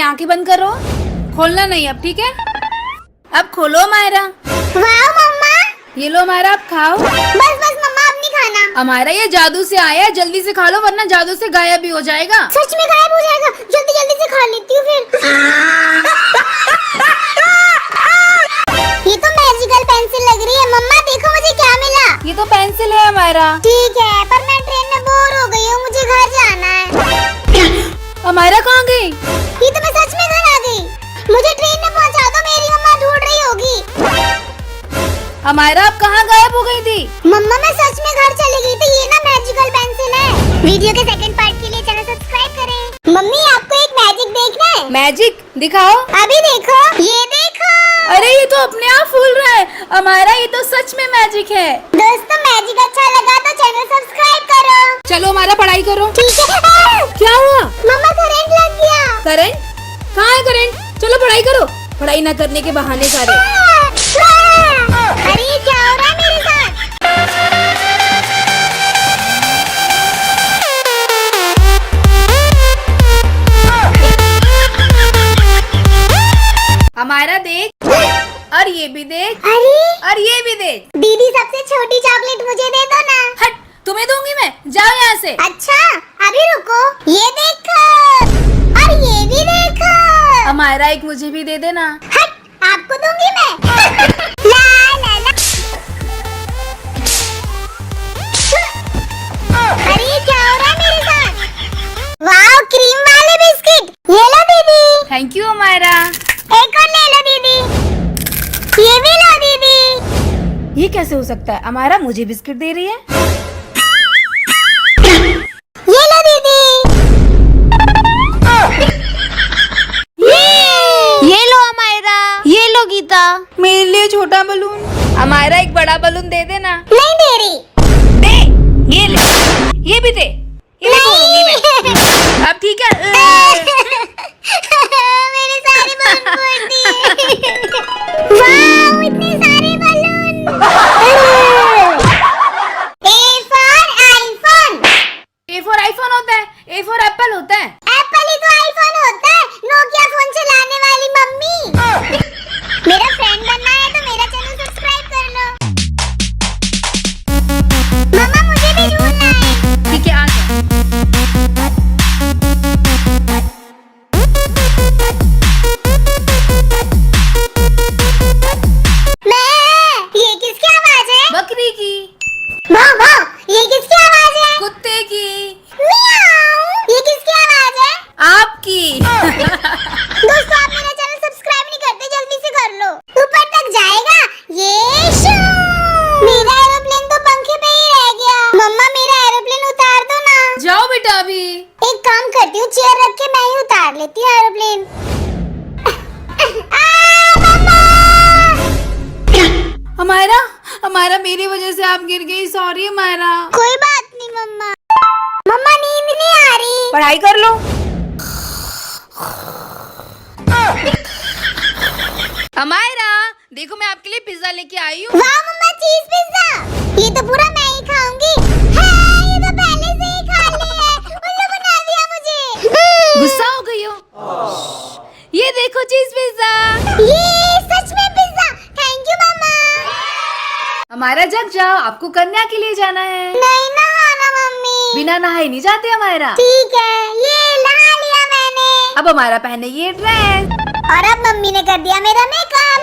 आंखें बंद करो, खोलना नहीं अब, ठीक है? अब खोलो मायरा। वाह मम्मा। ये लो मायरा, आप खाओ। बस बस मम्मा, अब नहीं खाना। हमारा ये जादू से आया है, जल्दी से खा लो वरना जादू से गायब भी हो जाएगा। सच में गायब हो जाएगा? जल्दी जल्दी से खा लेती हूँ फिर। ये तो मैजिकल पेंसिल लग रही है। मम्मा देखो मुझे क्या मिला। ये तो पेंसिल है हमारा। ठीक है, पर मैं ट्रेन में बोर हो गई हूँ, मुझे घर जाना है। हमारा कहाँ गई? ये तो मैं सच में घर आ गई। मुझे ट्रेन में पहुँचा दो, मेरी मम्मा ढूंढ रही होगी। हमारा आप कहाँ गायब हो गई थी? मम्मा मैं सच में घर चली गई थी। ये ना मैजिकल पेंसिल है। वीडियो के सेकंड पार्ट के लिए चैनल सब्सक्राइब करें। मम्मी आपको एक मैजिक देखना है? मैजिक दिखाओ। अभी देखो, ये देखो। अरे ये तो अपने आप फूल रहा है। हमारा ये तो सच में मैजिक है। दोस्तों मैजिक अच्छा लगा तो चैनल सब्सक्राइब करो। चलो हमारा पढ़ाई करो। ठीक है। क्या हुआ? मम्मा करंट लग गया। करंट? कहाँ है करंट? चलो पढ़ाई करो। पढ़ाई न करने के बहाने सारे। अरे ये क्या हो रहा है मेरे साथ? हमारा देख, और ये भी देख, अरे और ये भी देख। दीदी सबसे छोटी चॉकलेट मुझे दे दो ना। हट, तुम्हें दूंगी मैं, जाओ यहाँ से। अच्छा अभी रुको, ये देखो और ये भी देखो। हमारा एक मुझे भी दे देना। हट, आपको दूंगी मैं। ला ला ला। अरे ये क्या हो रहा है मेरे साथ? वाह क्रीम वाले बिस्किट। ये लो दीदी। थैंक यू हमारा। एक और ले लो दीदी। ये भी लो दीदी। ये कैसे हो सकता है? हमारा मुझे बिस्किट दे रही है। ये लो दीदी। ये लो हमारा। ये लो गीता, मेरे लिए छोटा बलून। हमारा एक बड़ा बलून दे देना। नहीं दे रही। दे, ये ले, ये भी दे। ये भी बोलूंगी मैं। अब ठीक है। मेरे सारे बलून फोड़ दिए। वाह इतने सारे balloon. A for iPhone। A for iPhone होता है, ए फॉर एप्पल होता है। एप्पल ही तो आईफोन होता है, नोकिया फोन चलाने वाली मम्मी। मेरा फ्रेंड बनना है तो मेरा चैनल सब्सक्राइब कर लो। मम्मा मुझे भी ढूंढना है। ठीक है, आ जा। ये किसकी आवाज है? बकरी की। वाह वाह, ये किसकी आवाज है? कुत्ते की। मियाऊ। ये किसकी आवाज है? आपकी। दोस्तों आप मेरा चैनल सब्सक्राइब नहीं करते, जल्दी से कर लो। ऊपर तक जाएगा ये शू। मेरा एरोप्लेन तो पंखे पे ही रह गया। मम्मा मेरा एरोप्लेन उतार दो ना। जाओ बेटा अभी। एक काम करती हूँ, चेयर रख के मैं ही उतार लेती हूँ एरोप्लेन। हमारा हमारा मेरी वजह से आप गिर गई, सॉरी हमारा। कोई बात नहीं मम्मा। मम्मा नींद नहीं आ रही। पढ़ाई कर लो। हमारा देखो, मैं आपके लिए पिज्जा लेके आई हूँ। वाह मम्मा चीज पिज्जा। ये तो पूरा मैं ही खाऊंगी। हाँ, ये तो पहले से ही खा लिया है। उल्लू बना दिया मुझे। गुस्सा हो गई हो? ये देखो चीज पिज्जा। ये सच में पिज्जा। थैंक यू मम्मा। हमारा जग जाओ, आपको कन्या के लिए जाना है। नहीं नहाना मम्मी। बिना नहाए नहीं जाते हमारा। ठीक है, ये नहा लिया मैंने। अब हमारा पहने ये ड्रेस। और अब मम्मी ने कर दिया मेरा makeup.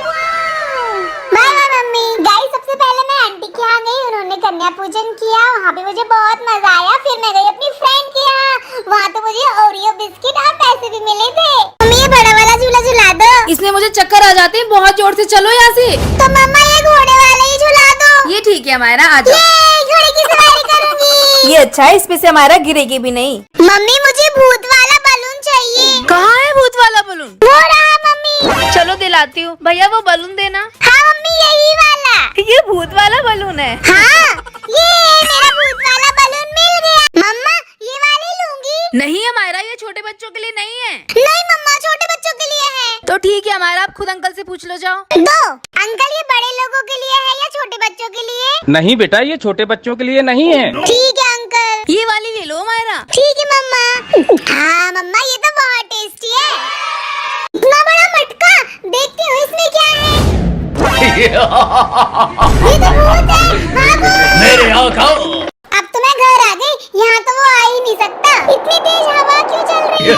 Bye bye mummy. Guys सबसे पहले मैं आंटी के यहाँ गई, उन्होंने कन्या पूजन किया, वहाँ पे मुझे बहुत मजा आया। फिर मैं गई अपनी फ्रेंड के यहाँ, वहाँ तो मुझे ओरियो बिस्किट और पैसे भी मिले थे। मम्मी ये बड़ा वाला झूला झुला दो। इसमें मुझे चक्कर आ जाते हैं, बहुत जोर से चलो यहाँ से। तो मम्मा ये घोड़े वाला ही झुला दो। ये ठीक है हमारा, आ जाओ। ये घोड़े की सवारी करूंगी। ये अच्छा है, इसमें से हमारा गिरेगी भी नहीं। मम्मी मुझे भूत वाला बलून चाहिए। कहाँ है भूत वाला बलून? वो रहा मम्मी। चलो दिलाती हूँ। भैया वो बलून देना। हाँ मम्मी यही वाला। ये भूत वाला बलून है। हाँ ये मेरा भूत वाला बलून मिल गया। मम्मा ये वाली लूंगी। नहीं हमारा, ये छोटे बच्चों के लिए नहीं है। नहीं मम्मा छोटे बच्चों के लिए है। तो ठीक है हमारा, आप खुद अंकल से पूछ लो, जाओ। दो अंकल ये बड़े लोगों के लिए है या छोटे बच्चों के लिए? नहीं बेटा, ये छोटे बच्चों के लिए नहीं है। ठीक है अंकल। ये वाली ले लो हमारा। ठीक है मम्मा। हाँ मम्मा ये तो बहुत टेस्टी है। मेरे यहाँ खाओ। अब तो मैं घर आ गई, यहाँ तो वो आ ही नहीं सकता। इतनी तेज हवा क्यों चल रही है?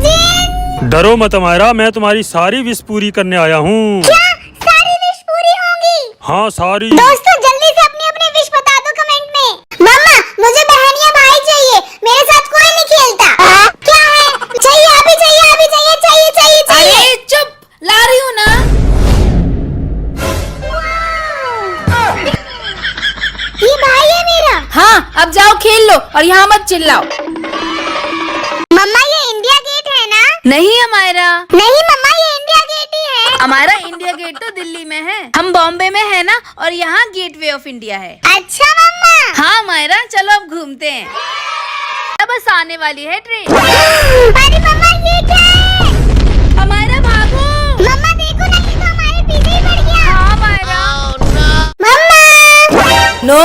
जिन! डरो मत अमायरा, मैं तुम्हारी सारी विश पूरी करने आया हूँ। क्या सारी विश पूरी होंगी? हाँ सारी। दोस्तों जल्दी से अपनी अपनी विश बता दो कमेंट में। मम्मा मुझे बहन या भाई चाहिए, मेरे साथ कोई नहीं खेलता। क्या है? चाहिए अभी चाहिए अभी चाहिए चाहिए चाहिए चाहिए। अरे चुप, ला रही हूँ ना। ये भाई है मेरा। हाँ अब जाओ खेल लो और यहाँ मत चिल्लाओ। मम्मा ये इंडिया गेट है ना? नहीं अमायरा, नहीं मम्मा ये इंडिया गेट ही है। हमारा इंडिया गेट तो दिल्ली में है, हम बॉम्बे में है ना, और यहाँ गेटवे ऑफ इंडिया है। अच्छा मम्मा। हाँ अमायरा चलो अब घूमते हैं, अब बस आने वाली है ट्रेन। अरे मम्मा ये क्या है? अमायरा भागो। मम्मा देखो ना, ये तो हमारे पीछे ही पड़ गया। हाँ अमायरा। मम्मा। नो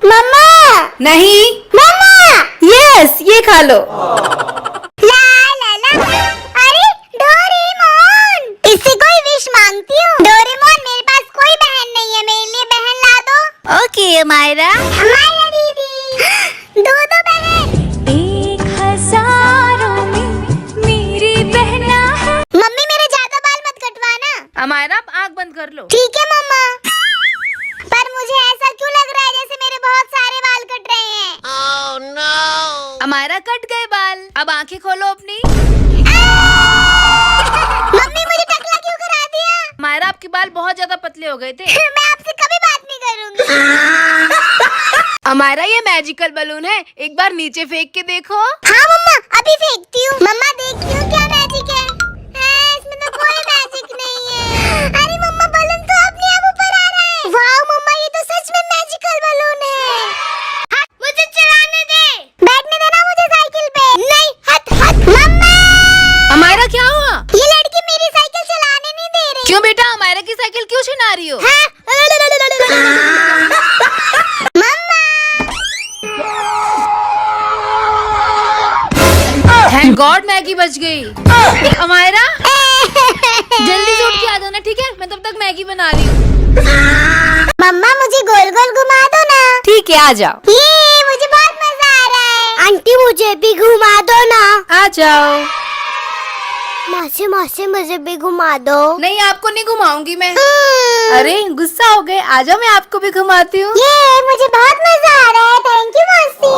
मम्मा। नहीं। मम्मा। यस ये खा लो। ला ला ला। अरे डोरेमोन, इससे कोई विश मांगती हूँ। डोरेमोन मेरे पास कोई बहन नहीं है, मेरे लिए बहन ला दो। ओके अमायरा। हमारा दीदी दो दो बहन। 1000 में मेरी बहना है। मम्मी मेरे ज्यादा बाल मत कटवाना। अमायरा आप आँख बंद कर लो। ठीक है मम्मा। पर मुझे ऐसा क्यों लग रहा है जैसे मेरे बहुत सारे बाल कट रहे हैं? अमायरा कट गए बाल, अब आंखें खोलो अपनी। मम्मी मुझे टकला क्यों करा दिया? अमायरा आपके बाल बहुत ज्यादा पतले हो गए थे। मैं आपसे कभी बात नहीं करूंगी। अमायरा ये मैजिकल बलून है, एक बार नीचे फेंक के देखो। हाँ मम्मा अभी फेंकती हूँ। मम्मा देखती हूँ क्या मैजिक है? इसमें तो कोई मैजिक नहीं है। अरे मम्मा बलून तो अपने आप ऊपर आ रहा है। वाह मम्मा ये तो सच में मैजिकल बलून है। मुझे चलाने दे। बैठने देना मुझे साइकिल पे। नहीं हट हट। मम्मा अमायरा क्या हुआ? ये लड़की मेरी साइकिल चलाने नहीं दे रही। क्यों बेटा, अमायरा की साइकिल क्यों छीना रही हो? थैंक गॉड मैगी बच गई। अमायरा जल्दी से उठ के आ जाना, ठीक है? मैं तब तक मैगी बना रही हूँ। मम्मा मुझे गोल गोल घुमा दो ना। ठीक है आ जाओ। ये मुझे बहुत मजा आ रहा है। आंटी मुझे भी घुमा दो ना। आ जाओ। मौसी मौसी मुझे भी घुमा दो। नहीं आपको नहीं घुमाऊंगी मैं। अरे गुस्सा हो गए, आ जाओ मैं आपको भी घुमाती हूँ। ये मुझे बहुत मजा आ रहा है। थैंक यू मौसी।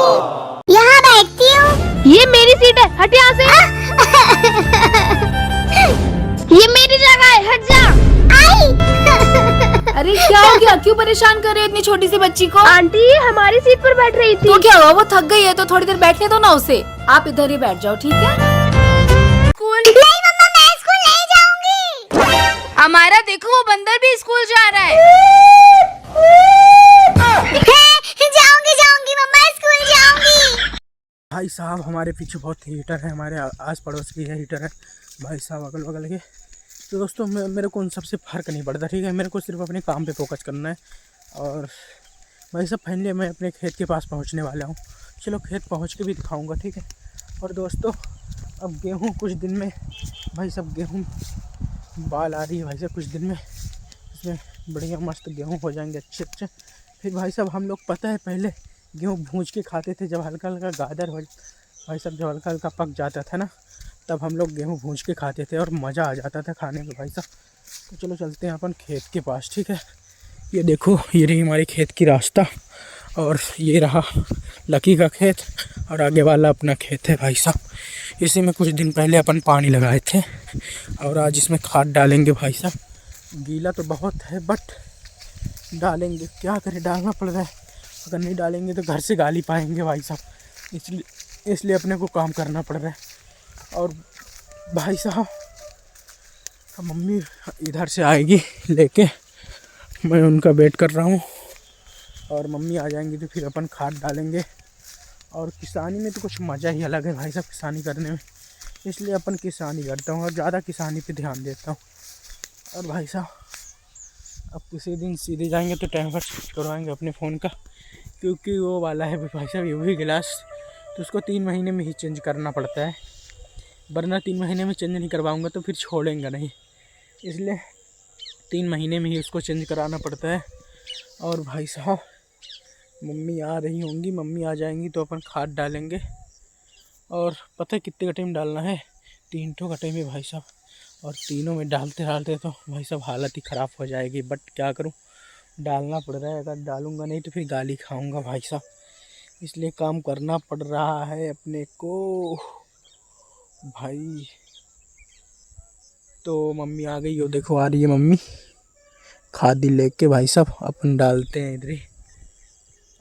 यहाँ बैठती हूँ। ये मेरी सीट है, हट यहाँ से। ये मेरी जगह है, हट जा। आई। अरे क्या हो गया, क्यों परेशान कर रहे हो इतनी छोटी सी बच्ची को? आंटी ये हमारी सीट पर बैठ रही थी। तो क्या हुआ, वो थक गई है तो थोड़ी देर बैठने दो ना उसे। आप इधर ही बैठ जाओ, ठीक है? स्कूल नहीं मम्मा मैं स्कूल नहीं जाऊंगी। हमारा देखो वो बंदर भी स्कूल जा रहा है। जाऊंगी जाऊंगी मम्मा स्कूल जाऊंगी। भाई साहब हमारे पीछे बहुत हीटर है, हमारे आस पड़ोस की है हीटर है भाई साहब, अगल बगल के। तो दोस्तों मेरे को उन सबसे फ़र्क नहीं पड़ता, ठीक है? मेरे को सिर्फ अपने काम पे फोकस करना है। और भाई साहब फाइनली मैं अपने खेत के पास पहुंचने वाला हूं। चलो खेत पहुंच के भी दिखाऊंगा, ठीक है? और दोस्तों अब गेहूं कुछ दिन में, भाई साहब गेहूं बाल आ रही है भाई साहब, कुछ दिन में इसमें बढ़िया मस्त गेहूं हो जाएंगे अच्छे अच्छे। फिर भाई साहब हम लोग पता है पहले गेहूँ भूंज के खाते थे, जब हल्का हल्का गादर भाई साहब जब हल्का हल्का पक जाता था ना, तब हम लोग गेहूँ भूंज के खाते थे और मज़ा आ जाता था खाने में भाई साहब। तो चलो चलते हैं अपन खेत के पास, ठीक है? ये देखो ये रही हमारे खेत की रास्ता, और ये रहा लकी का खेत, और आगे वाला अपना खेत है भाई साहब। इसी में कुछ दिन पहले अपन पानी लगाए थे, और आज इसमें खाद डालेंगे भाई साहब। गीला तो बहुत है बट डालेंगे, क्या करें, डालना पड़ रहा है। अगर नहीं डालेंगे तो घर से गाली पाएंगे भाई साहब, इसलिए अपने को काम करना पड़ रहा है। और भाई साहब मम्मी इधर से आएगी लेके, मैं उनका वेट कर रहा हूँ, और मम्मी आ जाएंगी तो फिर अपन खाद डालेंगे। और किसानी में तो कुछ मज़ा ही अलग है भाई साहब किसानी करने में, इसलिए अपन किसानी करता हूँ और ज़्यादा किसानी पे ध्यान देता हूँ। और भाई साहब अब किसी दिन सीधे जाएंगे तो टेम्पर चेंज करवाएंगे अपने फ़ोन का, क्योंकि वो वाला है भाई साहब ये भी गिलास, तो उसको 3 महीने में ही चेंज करना पड़ता है, वरना 3 महीने में चेंज नहीं करवाऊँगा तो फिर छोड़ेंगे नहीं। इसलिए 3 महीने में ही उसको चेंज कराना पड़ता है। और भाई साहब मम्मी आ रही होंगी, मम्मी आ जाएंगी तो अपन खाद डालेंगे। और पता है कितने गट्टे में डालना है? 3 ठो गट्टे में भाई साहब। और तीनों में डालते डालते तो भाई साहब हालत ही ख़राब हो जाएगी, बट क्या करूं, डालना पड़ रहा है। अगर डालूंगा नहीं तो फिर गाली खाऊंगा भाई साहब, इसलिए काम करना पड़ रहा है अपने को भाई। तो मम्मी आ गई हो, देखो आ रही है मम्मी खाद लेके भाई साहब। अपन डालते हैं इधर ही।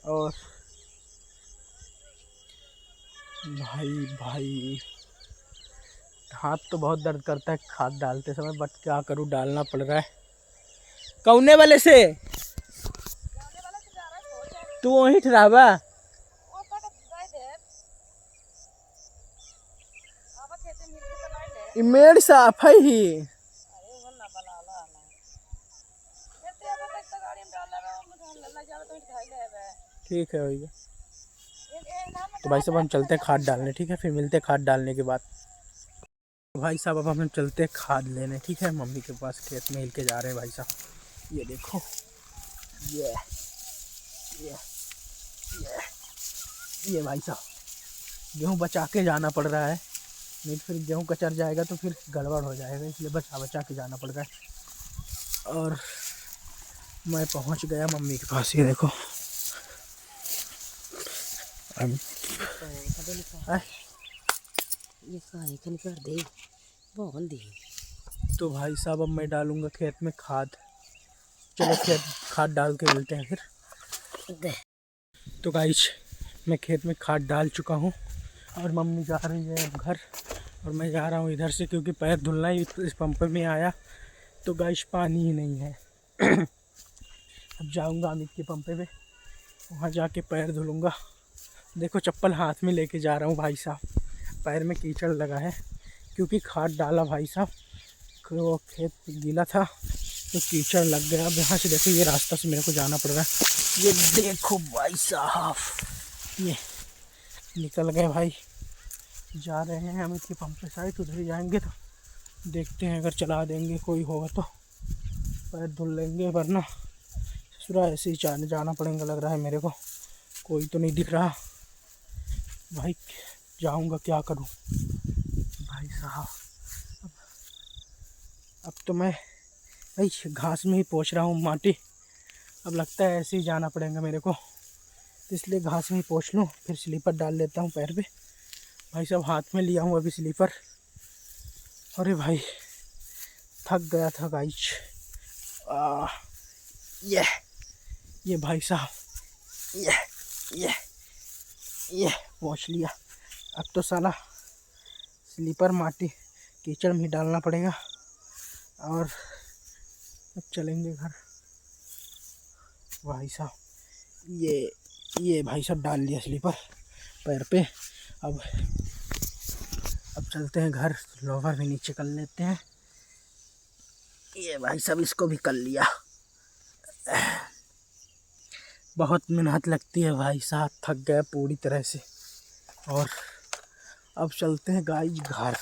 और भाई हाथ तो बहुत दर्द करता है खाद डालते समय, बट क्या करूं, डालना पड़ रहा है। कौने वाले से तू वहीं ठहरावा, मेड़ साफ है ही। ठीक है भैया, तो भाई साहब हम चलते हैं खाद डालने, ठीक है? फिर मिलते हैं खाद डालने के बाद। भाई साहब अब हम चलते हैं खाद लेने, ठीक है? मम्मी के पास खेत में हिल के जा रहे हैं भाई साहब। ये देखो, ये भाई साहब गेहूँ बचा के जाना पड़ रहा है, नहीं तो फिर गेहूँ कचर जाएगा तो फिर गड़बड़ हो जाएगा, इसलिए बचा के जाना पड़ रहा है। और मैं पहुंच गया मम्मी के पास। ये देखो तो भाई साहब अब मैं डालूंगा खेत में खाद। चलो खेत खाद डाल के मिलते हैं फिर। तो गाइस मैं खेत में खाद डाल चुका हूँ और मम्मी जा रही है अब घर, और मैं जा रहा हूँ इधर से, क्योंकि पैर धुलना ही इस पंप में आया तो गाइस पानी ही नहीं है। अब जाऊँगा अमित के पंप पे, वहाँ जाके पैर धुलूँगा। देखो चप्पल हाथ में लेके जा रहा हूँ भाई साहब, पैर में कीचड़ लगा है क्योंकि खाद डाला भाई साहब, वो खेत गीला था तो कीचड़ लग गया। अब यहाँ से देखो ये रास्ता से मेरे को जाना पड़ रहा है। ये देखो भाई साहब, ये निकल गए भाई, जा रहे हैं अमित के पंप पे साइड, उधर ही जाएंगे। तो देखते हैं अगर चला देंगे कोई होगा तो पैर धुल लेंगे, वरना ससुरा ऐसे ही जाना पड़ेगा लग रहा है मेरे को। कोई तो नहीं दिख रहा भाई, जाऊंगा क्या करूं भाई साहब। अब तो मैं भाई घास में ही पहुंच रहा हूं, माटी। अब लगता है ऐसे ही जाना पड़ेगा मेरे को, तो इसलिए घास में ही पहुंच लूं, फिर स्लीपर डाल लेता हूं पैर पे। भाई साहब हाथ में लिया हूं अभी स्लीपर। अरे भाई थक गया था गाइस। ये भाई साहब, ये पहुँच लिया। अब तो साला स्लीपर माटी कीचड़ में ही डालना पड़ेगा, और अब चलेंगे घर। भाई साहब ये भाई साहब डाल लिया स्लीपर पैर पे। अब चलते हैं घर, लोवर भी नीचे कर लेते हैं। ये भाई साहब इसको भी कर लिया। बहुत मेहनत लगती है भाई साहब, थक गए पूरी तरह से। और अब चलते हैं गाइस घर।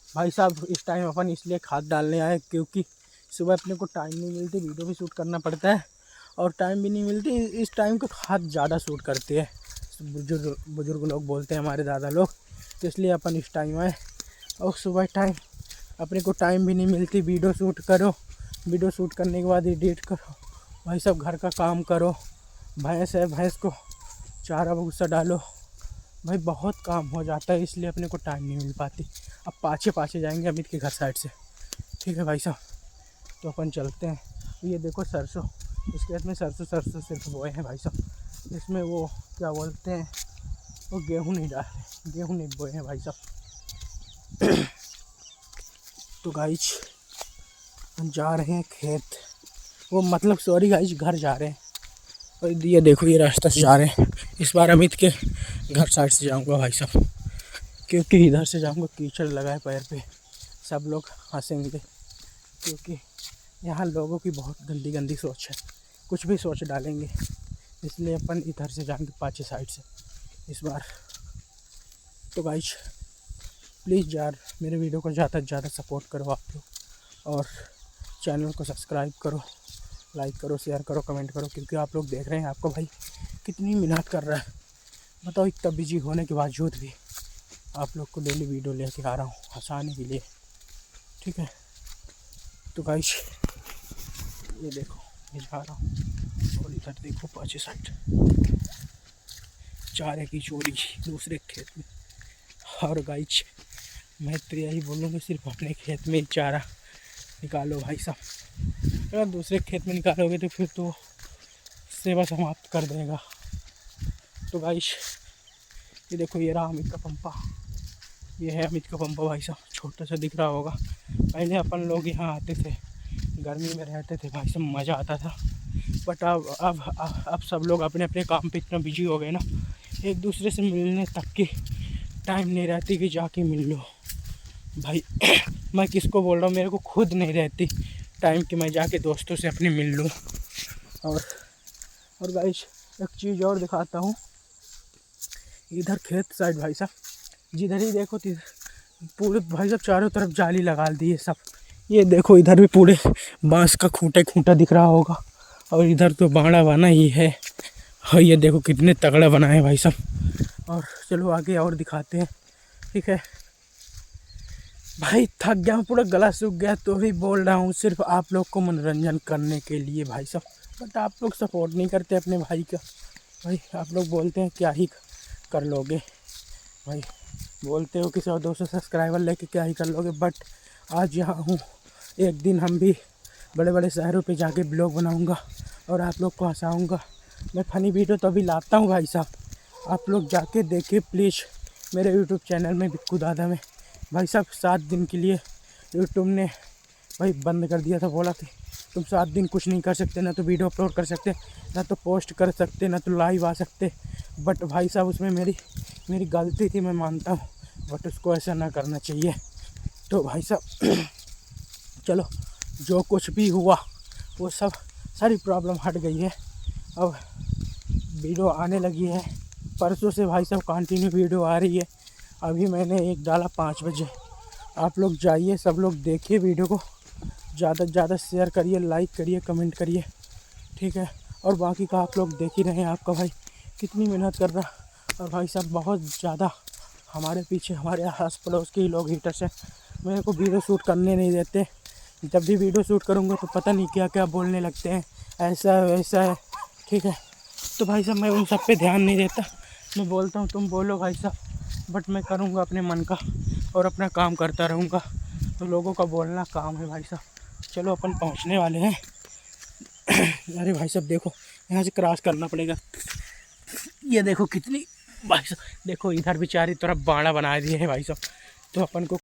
भाई साहब इस टाइम अपन इसलिए खाद डालने आए क्योंकि सुबह अपने को टाइम नहीं मिलती, वीडियो भी शूट करना पड़ता है और टाइम भी नहीं मिलती। इस टाइम को खाद ज़्यादा शूट करते हैं, बुजुर्ग लोग बोलते हैं हमारे दादा लोग, तो इसलिए अपन इस टाइम आए। और सुबह टाइम अपने को टाइम भी नहीं मिलती, वीडियो शूट करो, वीडियो शूट करने के बाद एडिट करो, भाई सब घर का काम करो, भैंस है भैंस को चारा भूसा डालो, भाई बहुत काम हो जाता है, इसलिए अपने को टाइम नहीं मिल पाती। अब पाछे जाएंगे अमित के घर साइड से, ठीक है भाई साहब? तो अपन चलते हैं। ये देखो सरसों, इस खेत में सरसों सिर्फ बोए हैं भाई साहब। इसमें वो क्या बोलते हैं, वो गेहूँ नहीं डाले, गेहूँ नहीं बोए हैं भाई साहब। तो गाइस हम जा रहे हैं खेत, वो मतलब सॉरी गाइस घर जा रहे हैं। और ये देखो ये रास्ता से जा रहे हैं। इस बार अमित के घर साइड से जाऊंगा भाई साहब, क्योंकि इधर से जाऊंगा कीचड़ लगा है पैर पे, सब लोग हंसेंगे, क्योंकि यहाँ लोगों की बहुत गंदी सोच है, कुछ भी सोच डालेंगे, इसलिए अपन इधर से जाएंगे पाछे साइड से इस बार। तो गाइस प्लीज़ यार मेरे वीडियो को ज़्यादा से ज़्यादा सपोर्ट करो आप लोग, और चैनल को सब्सक्राइब करो, लाइक करो, शेयर करो, कमेंट करो, क्योंकि आप लोग देख रहे हैं आपको भाई कितनी मेहनत कर रहा है। बताओ इतना बिजी होने के बावजूद भी आप लोग को डेली वीडियो लेके आ रहा हूँ हंसाने के लिए, ठीक है। तो गाइस ये देखो मैं जा रहा हूँ, और इधर देखो पाछे साइड चारे की चोरी दूसरे खेत में। और गाइस मैं तो यही बोलूँगा सिर्फ अपने खेत में ही चारा निकालो भाई साहब, अगर दूसरे खेत में निकालोगे तो फिर तो सेवा समाप्त कर देगा। तो गाइस ये देखो ये रहा अमित का पंपा, ये है अमित का पंपा भाई साहब, छोटा सा दिख रहा होगा। पहले अपन लोग यहाँ आते थे, गर्मी में रहते थे भाई साहब, मज़ा आता था। बट अब सब लोग अपने अपने काम पे इतना बिजी हो गए ना, एक दूसरे से मिलने तक की टाइम नहीं रहती कि जाके मिल लो भाई। मैं किसको बोल रहा हूँ, मेरे को खुद नहीं रहती टाइम कि मैं जाके दोस्तों से अपने मिल लूँ। और गाइस एक चीज़ और दिखाता हूँ, इधर खेत साइड भाई साहब जिधर ही देखो पूरे भाई साहब चारों तरफ जाली लगा दी है सब। ये देखो इधर भी पूरे बांस का खूंटा दिख रहा होगा, और इधर तो बाड़ा बना ही है। और ये देखो कितने तगड़ा बना है भाई साहब। और चलो आगे और दिखाते हैं, ठीक है भाई। थक गया हूँ, पूरा गला सूख गया, तो भी बोल रहा हूँ सिर्फ आप लोग को मनोरंजन करने के लिए भाई साहब। बट आप लोग सपोर्ट नहीं करते अपने भाई का। भाई आप लोग बोलते हैं क्या ही कर लोगे भाई, बोलते हो कि 100-200 सब्सक्राइबर लेके क्या ही कर लोगे। बट आज यहाँ हूँ, एक दिन हम भी बड़े बड़े शहरों पे जाके ब्लॉग बनाऊँगा और आप लोग को हंसाऊँगा। मैं फ़नी वीडियो तो अभी लाता हूँ भाई साहब, आप लोग जाके देखिए प्लीज़ मेरे यूट्यूब चैनल में बिक्कू दादा में। भाई साहब 7 दिन के लिए यूट्यूब ने भाई बंद कर दिया था, बोला था तुम 7 दिन कुछ नहीं कर सकते, ना तो वीडियो अपलोड कर सकते, ना तो पोस्ट कर सकते, ना तो लाइव आ सकते। बट भाई साहब उसमें मेरी गलती थी, मैं मानता हूँ, बट उसको ऐसा ना करना चाहिए। तो भाई साहब चलो जो कुछ भी हुआ वो सब सारी प्रॉब्लम हट गई है, अब वीडियो आने लगी है। परसों से भाई साहब कंटिन्यू वीडियो आ रही है। अभी मैंने एक डाला 5 बजे, आप लोग जाइए सब लोग देखिए वीडियो को, ज़्यादा से ज़्यादा शेयर करिए, लाइक करिए, कमेंट करिए, ठीक है। और बाकी का आप लोग देख ही रहे हैं, आपका भाई कितनी मेहनत कर रहा। और भाई साहब बहुत ज़्यादा हमारे पीछे हमारे आस पड़ोस के ही लोग हीटर्स हैं, मेरे को वीडियो शूट करने नहीं देते। जब भी वीडियो शूट करूँगा तो पता नहीं क्या क्या बोलने लगते हैं, ऐसा है वैसा है, ठीक है। तो भाई साहब मैं उन सब पे ध्यान नहीं देता, मैं बोलता हूँ तुम बोलो भाई साहब, बट मैं करूँगा अपने मन का और अपना काम करता रहूँगा। तो लोगों का बोलना काम है भाई साहब। चलो अपन पहुँचने वाले हैं। अरे भाई साहब देखो यहाँ से क्रॉस करना पड़ेगा, ये देखो कितनी भाई साहब, देखो इधर भी चारों तरफ बाड़ा बना दिए है भाई साहब। तो अपन को